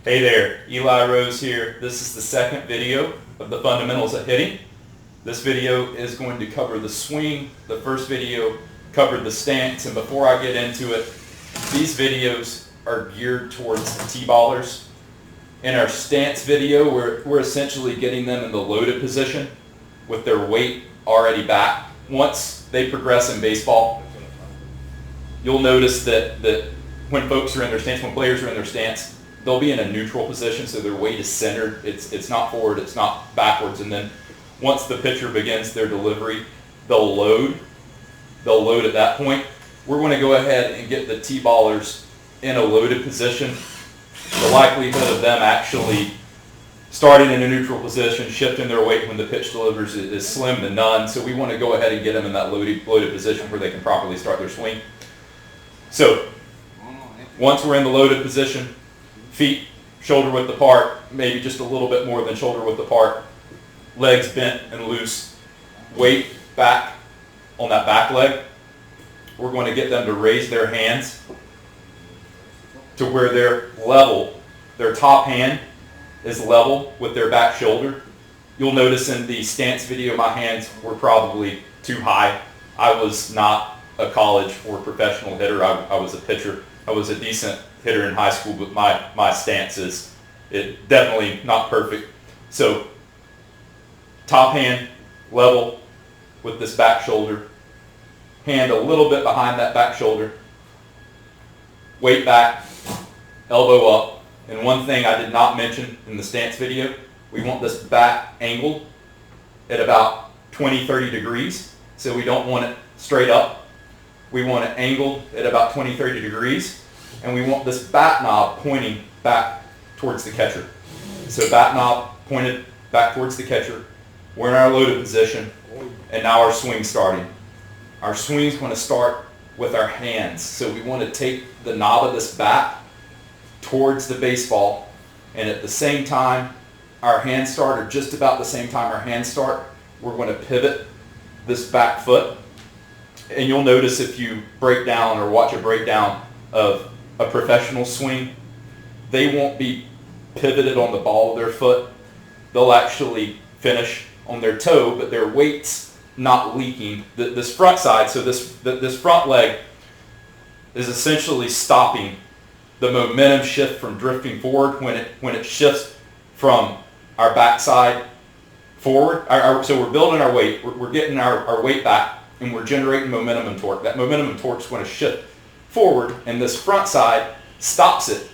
Hey there, Eli Rose here. This is the second video of the fundamentals of hitting. This video is going to cover the swing. The first video covered the stance, and before I get into it, these videos are geared towards T-ballers. In our stance video, we're essentially getting them in the loaded position with their weight already back. Once they progress in baseball, you'll notice that when folks are in their stance, when players are in their stance, they'll be in a neutral position, so their weight is centered. It's not forward, it's not backwards. And then once the pitcher begins their delivery, they'll load. They'll load at that point. We're going to go ahead and get the T-ballers in a loaded position. The likelihood of them actually starting in a neutral position, shifting their weight when the pitch delivers is slim to none. So we want to go ahead and get them in that loaded position where they can properly start their swing. So once we're in the loaded position, feet shoulder width apart, maybe just a little bit more than shoulder width apart, legs bent and loose, weight back on that back leg. We're going to get them to raise their hands to where they're level. Their top hand is level with their back shoulder. You'll notice in the stance video my hands were probably too high. I was not a college or professional hitter. I was a pitcher. I was a decent hitter in high school, but my stance is definitely not perfect. So top hand level with this back shoulder, hand a little bit behind that back shoulder, weight back, elbow up. And one thing I did not mention in the stance video, we want this back angled at about 20-30 degrees. So we don't want it straight up. We want it angled at about 20-30 degrees. And we want this bat knob pointing back towards the catcher. So bat knob pointed back towards the catcher. We're in our loaded position, and now our swing's starting. Our swing's going to start with our hands. So we want to take the knob of this bat towards the baseball, and at the same time our hands start, or just about the same time our hands start, we're going to pivot this back foot. And you'll notice if you break down or watch a breakdown of a professional swing, they won't be pivoted on the ball of their foot. They'll actually finish on their toe, but their weight's not leaking. This front side, so this front leg is essentially stopping the momentum shift from drifting forward when it shifts from our backside forward. So we're building our weight, we're getting our weight back, and we're generating momentum and torque. That momentum and torque is going to shift forward, and this front side stops it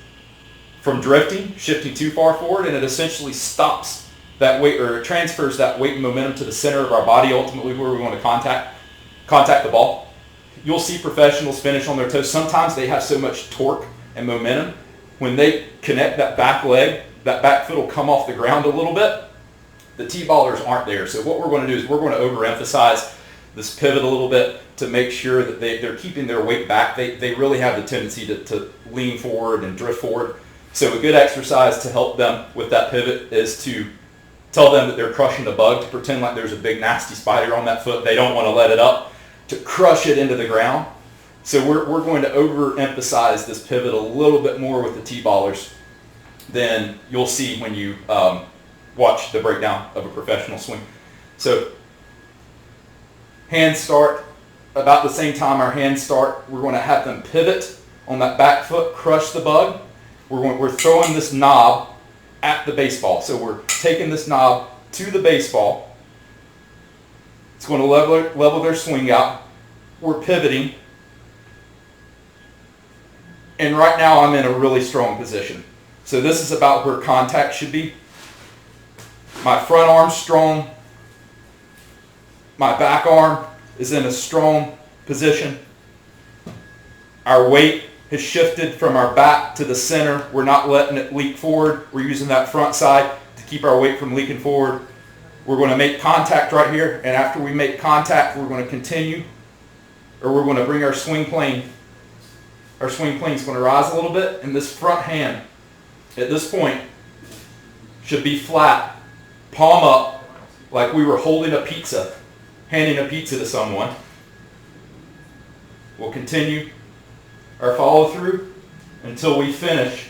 from drifting, shifting too far forward, and it essentially stops that weight, or it transfers that weight and momentum to the center of our body, ultimately where we want to contact the ball. You'll see professionals finish on their toes. Sometimes they have so much torque and momentum, when they connect that back leg, that back foot will come off the ground a little bit. The T-ballers aren't there. So what we're going to do is we're going to overemphasize this pivot a little bit to make sure that they're keeping their weight back. They really have the tendency to lean forward and drift forward. So a good exercise to help them with that pivot is to tell them that they're crushing a bug, to pretend like there's a big nasty spider on that foot. They don't want to let it up, to crush it into the ground. So we're going to overemphasize this pivot a little bit more with the T-ballers than you'll see when you watch the breakdown of a professional swing. So hands start, about the same time our hands start, we're going to have them pivot on that back foot, crush the bug. We're throwing this knob at the baseball. So we're taking this knob to the baseball. It's going to level their swing out. We're pivoting. And right now I'm in a really strong position. So this is about where contact should be. My front arm's strong. My back arm is in a strong position. Our weight has shifted from our back to the center. We're not letting it leak forward. We're using that front side to keep our weight from leaking forward. We're going to make contact right here, and after we make contact, we're going to continue, or we're going to bring our swing plane. Our swing plane is going to rise a little bit, and this front hand at this point should be flat, palm up, like we were holding a pizza, handing a pizza to someone. We'll continue our follow through until we finish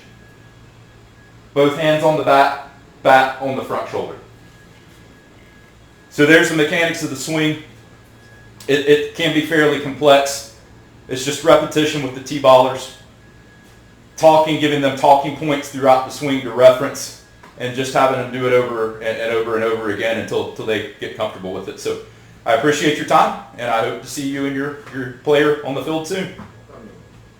both hands on the bat, bat on the front shoulder. So there's the mechanics of the swing. It can be fairly complex. It's just repetition with the T-ballers, talking, giving them talking points throughout the swing to reference, and just having them do it over and over and over again until they get comfortable with it. So I appreciate your time, and I hope to see you and your player on the field soon.